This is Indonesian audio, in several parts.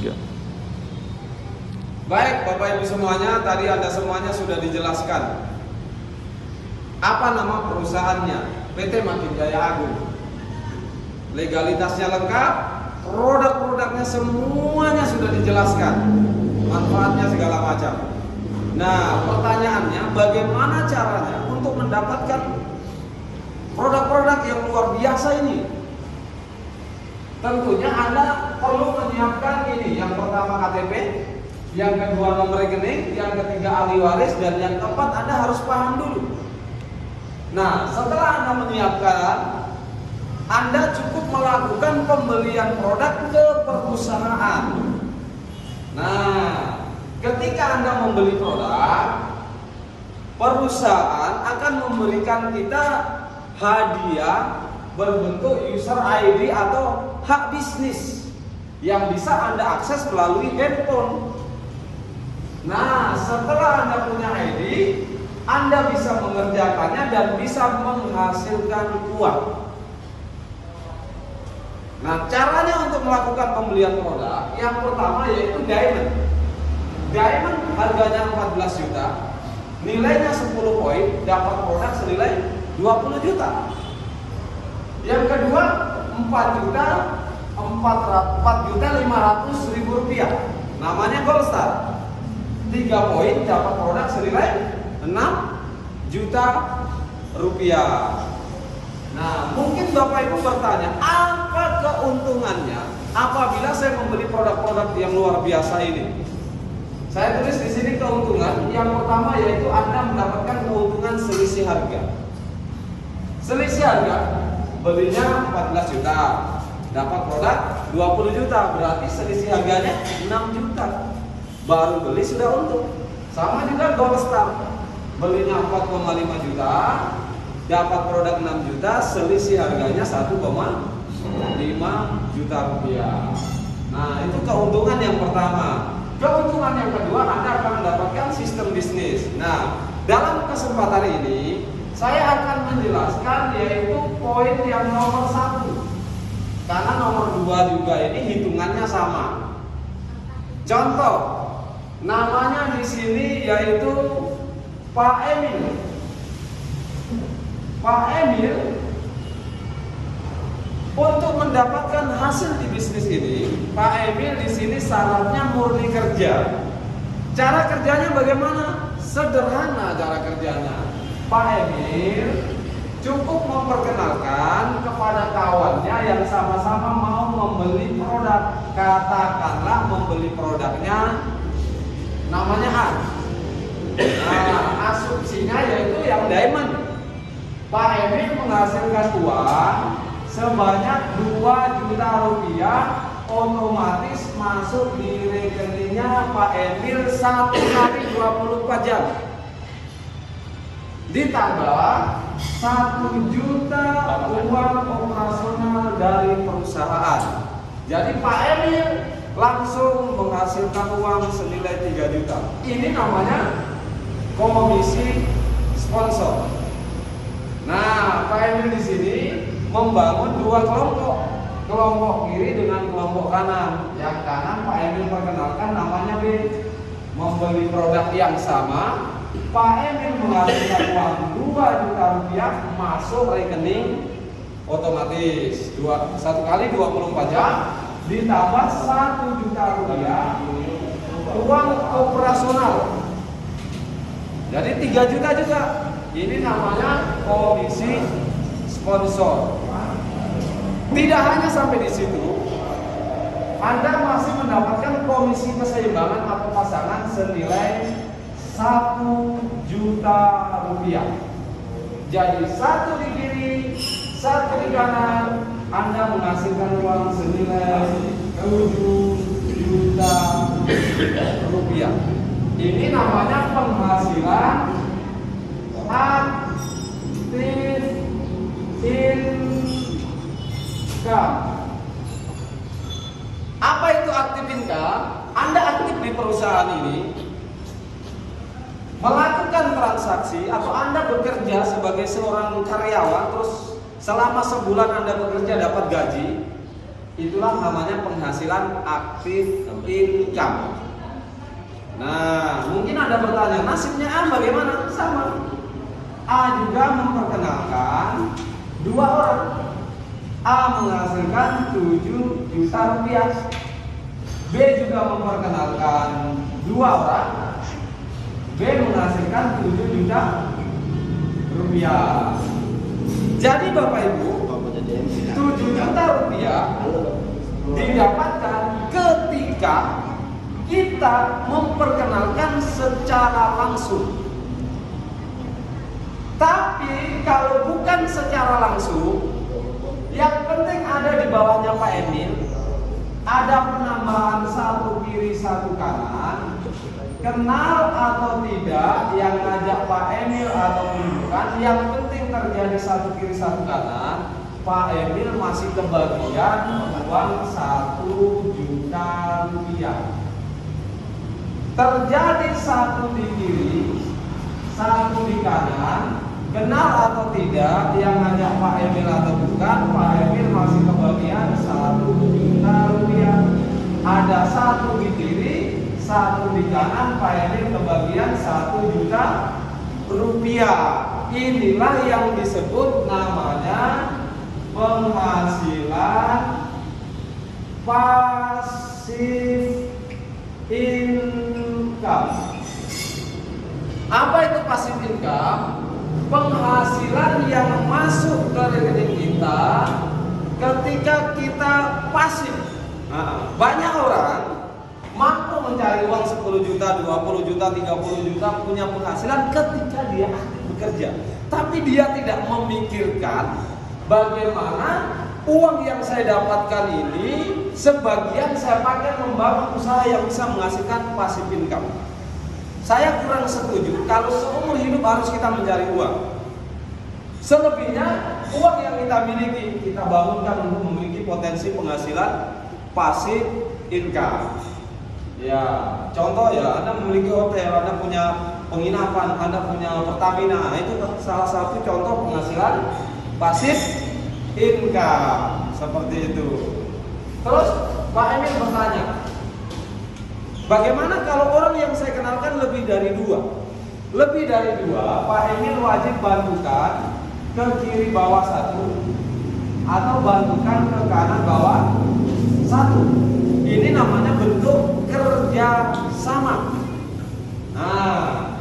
3. Baik Bapak Ibu semuanya, tadi Anda semuanya sudah dijelaskan apa nama perusahaannya, PT Makin Jaya Agung. Legalitasnya lengkap, produk-produknya semuanya sudah dijelaskan, manfaatnya segala macam. Nah, pertanyaannya bagaimana caranya untuk mendapatkan produk-produk yang luar biasa ini? Tentunya Anda perlu menyiapkan ini, yang pertama KTP, yang kedua nomor rekening, yang ketiga ahli waris, dan yang keempat Anda harus paham dulu. Nah, setelah Anda menyiapkan, Anda cukup melakukan pembelian produk ke perusahaan. Nah, ketika Anda membeli produk, perusahaan akan memberikan kita hadiah berbentuk user ID atau hak bisnis yang bisa Anda akses melalui handphone. Nah, setelah Anda punya ID, Anda bisa mengerjakannya dan bisa menghasilkan uang. Nah, caranya untuk melakukan pembelian produk, yang pertama yaitu diamond. Diamond harganya 14 juta, nilainya 10 poin, dapat produk senilai 20 juta. Yang kedua 4.500.000 rupiah, namanya Gold Star. 3 poin dapat produk senilai 6 juta rupiah. Nah, mungkin Bapak Ibu bertanya, apa keuntungannya apabila saya membeli produk-produk yang luar biasa ini? Saya tulis di sini keuntungan. Yang pertama yaitu Anda mendapatkan keuntungan selisih harga. Selisih harga, belinya 14 juta, dapat produk 20 juta, berarti selisih harganya 6 juta. Baru beli sudah untung. Sama juga Gold Star, belinya 4,5 juta, dapat produk 6 juta, selisih harganya 1,5 juta rupiah. Nah, itu keuntungan yang pertama. Keuntungan yang kedua, Anda akan mendapatkan sistem bisnis. Nah, dalam kesempatan ini saya akan menjelaskan yaitu poin yang nomor 1. Karena nomor 2 juga ini hitungannya sama. Contoh, namanya di sini yaitu Pak Emil. Pak Emil untuk mendapatkan hasil di bisnis ini, Pak Emil di sini syaratnya murni kerja. Cara kerjanya bagaimana? Sederhana cara kerjanya. Pak Emil cukup memperkenalkan kepada kawannya yang sama-sama mau membeli produk. Katakanlah membeli produknya namanya A. Nah, asumsinya yaitu yang diamond. Pak Emil menghasilkan uang sebanyak 2 juta rupiah, otomatis masuk di rekeningnya Pak Emil 1 kali 24 jam. Ditambah 1 juta uang operasional dari perusahaan. Jadi Pak Emil langsung menghasilkan uang senilai 3 juta. Ini namanya komisi sponsor. Nah, Pak Emil di sini membangun 2 kelompok. Kelompok kiri dengan kelompok kanan. Yang kanan Pak Emil perkenalkan namanya B. Membeli produk yang sama, Pak Emil menghasilkan uang 2 juta rupiah masuk rekening otomatis. 1 kali 24 jam ditambah 1 juta rupiah uang operasional. Jadi 3 juta juga. Ini namanya komisi sponsor. Tidak hanya sampai di situ, Anda masih mendapatkan komisi keseimbangan atau pasangan senilai 1 juta rupiah. Jadi 1 di kiri, 1 di kanan, Anda menghasilkan uang senilai 7 juta rupiah. Ini namanya penghasilan aktif income. Apa itu aktif income? Anda aktif di perusahaan ini, melakukan transaksi atau Anda bekerja sebagai seorang karyawan, terus selama sebulan Anda bekerja dapat gaji. Itulah namanya penghasilan aktif income. Nah, mungkin ada bertanya, nasibnya A bagaimana? Sama. A juga memperkenalkan dua orang. A menghasilkan 7 juta rupiah. B juga memperkenalkan dua orang. B menghasilkan 7 juta rupiah. Jadi Bapak Ibu, 7 juta rupiah didapatkan ketika kita memperkenalkan secara langsung. Tapi kalau bukan secara langsung, yang penting ada di bawahnya Pak Emil, ada penambahan 1 kiri 1 kanan, kenal atau tidak, yang ngajak Pak Emil atau bukan, yang penting terjadi 1 kiri 1 kanan, Pak Emil masih kebagian uang 1 juta rupiah. Terjadi 1 di kiri, 1 di kanan, kenal atau tidak, yang ngajak Pak Emil atau bukan, Pak Emil masih kebagian 1 juta rupiah. Ada 1 di kiri, 1 di kanan, Pak Emil kebagian 1 juta rupiah. Inilah yang disebut namanya penghasilan pasif income. Apa itu pasif income? Penghasilan yang masuk ke rekening kita ketika kita pasif. Nah, banyak orang mampu mencari uang 10 juta, 20 juta, 30 juta, punya penghasilan ketika dia aktif bekerja. Tapi dia tidak memikirkan bagaimana uang yang saya dapatkan ini sebagian saya pakai membangun usaha yang bisa menghasilkan pasif income. Saya kurang setuju kalau seumur hidup harus kita mencari uang. Selebihnya uang yang kita miliki kita bangunkan untuk memiliki potensi penghasilan pasif income. Ya, contoh ya, Anda memiliki hotel, Anda punya penginapan, Anda punya Pertamina, itu salah satu contoh penghasilan pasif income seperti itu. Terus Pak Emil bertanya, bagaimana kalau orang yang saya kenalkan lebih dari 2? Lebih dari 2, Pak Emil wajib bantukan ke kiri bawah 1 atau bantukan ke kanan bawah 1. Ini namanya bentuk kerja sama. Nah,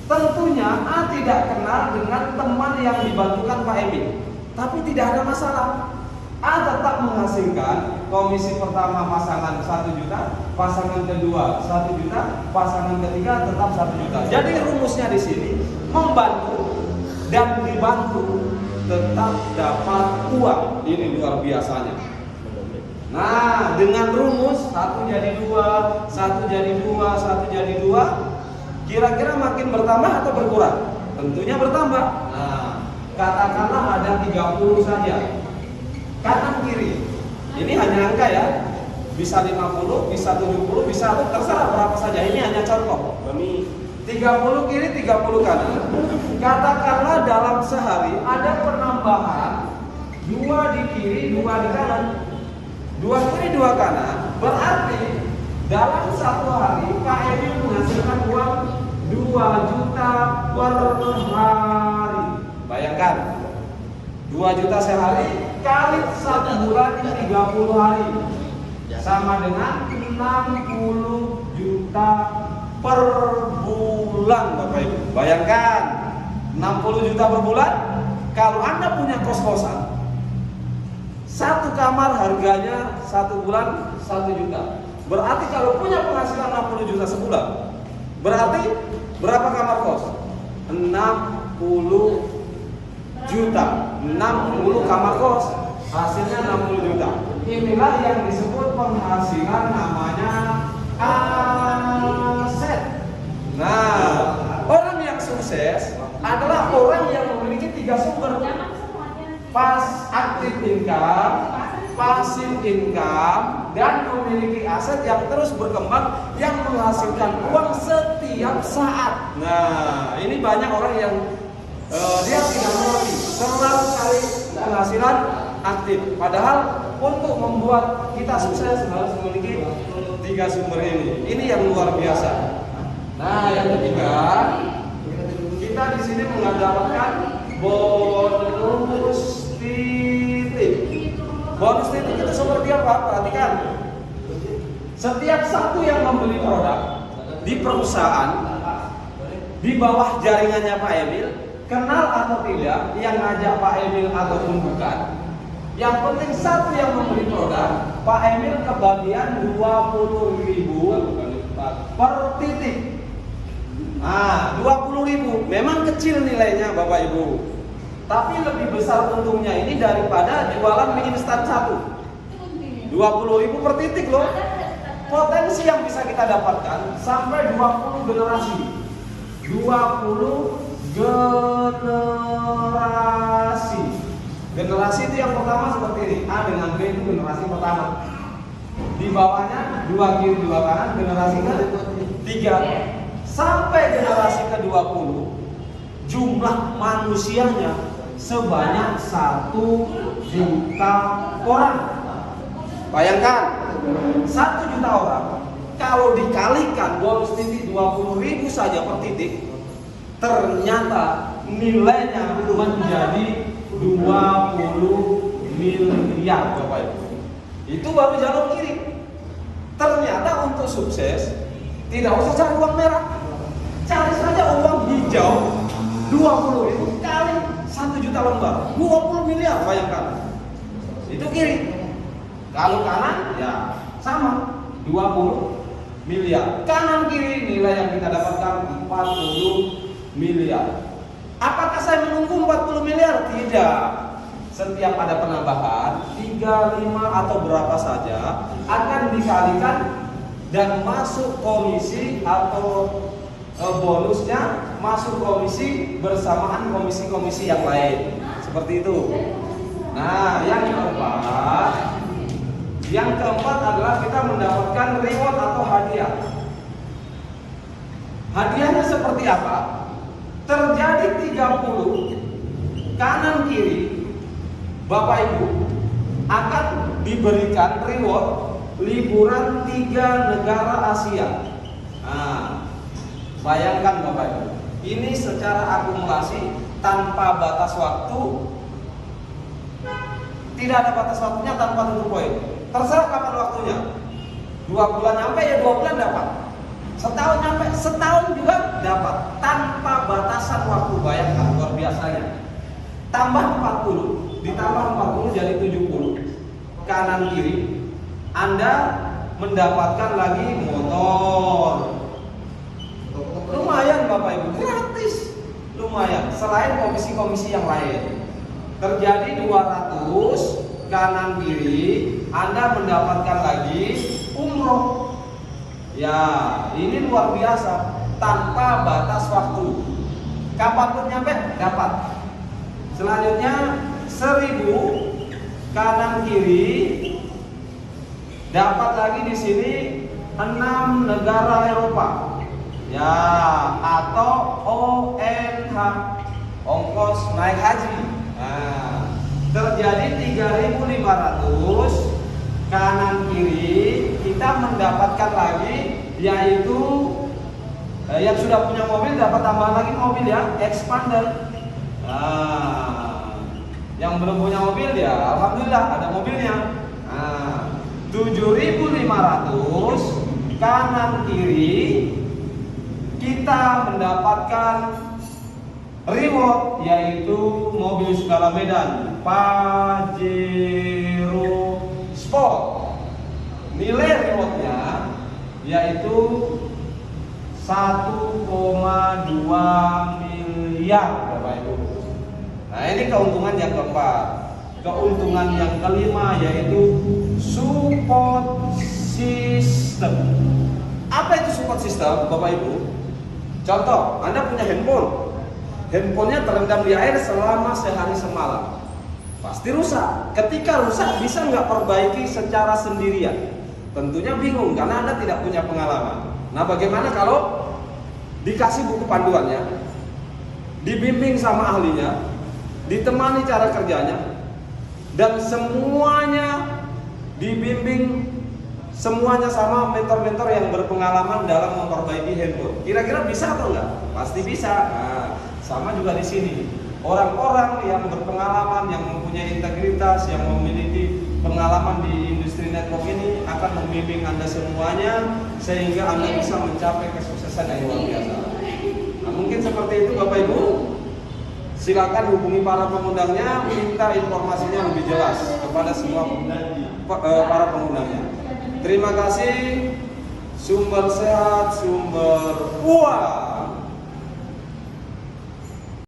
tentunya A tidak kenal dengan teman yang dibantukan Pak Emil, tapi tidak ada masalah. A tetap menghasilkan komisi pertama pasangan 1 juta, pasangan kedua 1 juta, pasangan ketiga tetap 1 juta. Jadi rumusnya di sini membantu dan dibantu tetap dapat uang. Ini luar biasanya. Nah, dengan rumus 1 jadi 2, 1 jadi 2, 1 jadi 2, kira-kira makin bertambah atau berkurang? Tentunya bertambah. Nah, katakanlah ada 30 saja. Kanan kiri. Ini hanya angka ya. Bisa 50, bisa 70, bisa terserah berapa saja. Ini hanya contoh. 30 kiri, 30 kanan. Katakanlah dalam sehari ada penambahan 2 di kiri, 2 di kanan. 2 kiri 2 kanan, berarti dalam 1 hari Pak Emil menghasilkan uang 2 juta per hari. Bayangkan 2 juta sehari kali 1 bulan 30 hari sama dengan 60 juta per bulan Bapak Ibu. Bayangkan 60 juta per bulan. Kalau Anda punya kos-kosan, 1 kamar harganya 1 bulan 1 juta. Berarti kalau punya penghasilan 60 juta sebulan, berarti berapa kamar kos? 60 juta. 60 kamar kos, hasilnya 60 juta. Inilah yang disebut penghasilan, namanya aset. Nah, orang yang sukses adalah orang yang memiliki 3 sumber. Pas aktif income, pasif income, dan memiliki aset yang terus berkembang yang menghasilkan uang setiap saat. Nah, ini banyak orang yang dia tidak mengerti terlalu kali penghasilan aktif. Padahal untuk membuat kita sukses harus memiliki 3 sumber ini. Ini yang luar biasa. Nah, yang ketiga, kita di sini mendapatkan bonus titik. Bonus titik itu seperti apa? Perhatikan. Setiap satu yang membeli produk di perusahaan di bawah jaringannya Pak Emil, kenal atau tidak, yang ngajak Pak Emil ataupun bukan, yang penting satu yang membeli produk, Pak Emil kebagian 20.000 per titik. Nah, 20.000 memang kecil nilainya Bapak Ibu, tapi lebih besar untungnya ini daripada jualan mie instan satu. 20.000 per titik loh. Potensi yang bisa kita dapatkan sampai 20 generasi. 20 generasi. Generasi itu yang pertama seperti ini. A dengan B itu generasi pertama. Di bawahnya 2 kiri 2 kanan, generasi ke-3. Sampai generasi ke-20, jumlah manusianya sebanyak 1 juta orang. Bayangkan, 1 juta orang kalau dikalikan bonus titik 20.000 saja per titik, ternyata nilainya menjadi 20 miliar Bapak Ibu. Itu baru jalur kiri. Ternyata untuk sukses tidak usah cari uang merah, cari saja uang hijau. 20.000 kali 1 juta lembar, 20 miliar. Bayangkan, itu kiri. Kalau kanan ya sama, 20 miliar. Kanan kiri nilai yang kita dapatkan 40 miliar. Apakah saya menunggu 40 miliar? Tidak. Setiap ada penambahan 3, 5 atau berapa saja akan dikalikan dan masuk komisi atau bonusnya masuk komisi bersamaan komisi-komisi yang lain. Seperti itu. Nah, yang keempat adalah kita mendapatkan reward atau hadiah. Hadiahnya seperti apa? Terjadi 30 kanan kiri, Bapak Ibu akan diberikan reward liburan 3 negara Asia. Nah, bayangkan Bapak Ibu, ini secara akumulasi tanpa batas waktu, tidak ada batas waktunya, tanpa tentu poin. Terserah kapan waktunya. 2 bulan nyampe ya 2 bulan dapat. Setahun nyampe, setahun juga dapat. Tanpa batasan waktu, bayangkan luar biasanya. Tambah 40, ditambah 40 jadi 70. Kanan kiri, Anda mendapatkan lagi motor. Lumayan Bapak Ibu, gratis. Lumayan, selain komisi-komisi yang lain. Terjadi 200 kanan kiri, Anda mendapatkan lagi umroh. Ya, ini luar biasa, tanpa batas waktu. Kapanpun nyampe dapat. Selanjutnya 1000 kanan kiri, dapat lagi di sini 6 negara Eropa. Ya, atau ONH, ongkos naik haji. Nah, terjadi 3.500 kanan kiri, kita mendapatkan lagi yaitu yang sudah punya mobil dapat tambahan lagi mobil ya, expander. Nah, yang belum punya mobil ya alhamdulillah ada mobilnya. Nah, 7.500 kanan kiri, kita mendapatkan reward yaitu mobil skala Medan Pajero Sport. Nilai rewardnya yaitu 1,2 miliar Bapak Ibu. Nah, ini keuntungan yang keempat. Keuntungan yang kelima yaitu support system. Apa itu support system Bapak Ibu? Contoh, Anda punya handphone. Handphonenya terendam di air selama sehari semalam, pasti rusak. Ketika rusak, bisa nggak perbaiki secara sendirian? Tentunya bingung karena Anda tidak punya pengalaman. Nah, bagaimana kalau dikasih buku panduannya, dibimbing sama ahlinya, ditemani cara kerjanya, dan semuanya dibimbing semuanya sama mentor-mentor yang berpengalaman dalam memperbaiki handphone. Kira-kira bisa atau enggak? Pasti bisa. Nah, sama juga di sini. Orang-orang yang berpengalaman, yang mempunyai integritas, yang memiliki pengalaman di industri network ini akan membimbing Anda semuanya sehingga Anda bisa mencapai kesuksesan yang luar biasa. Nah, mungkin seperti itu Bapak Ibu. Silakan hubungi para pengundangnya, minta informasinya lebih jelas kepada semua para pengundangnya. Terima kasih. Sumber sehat, sumber uang.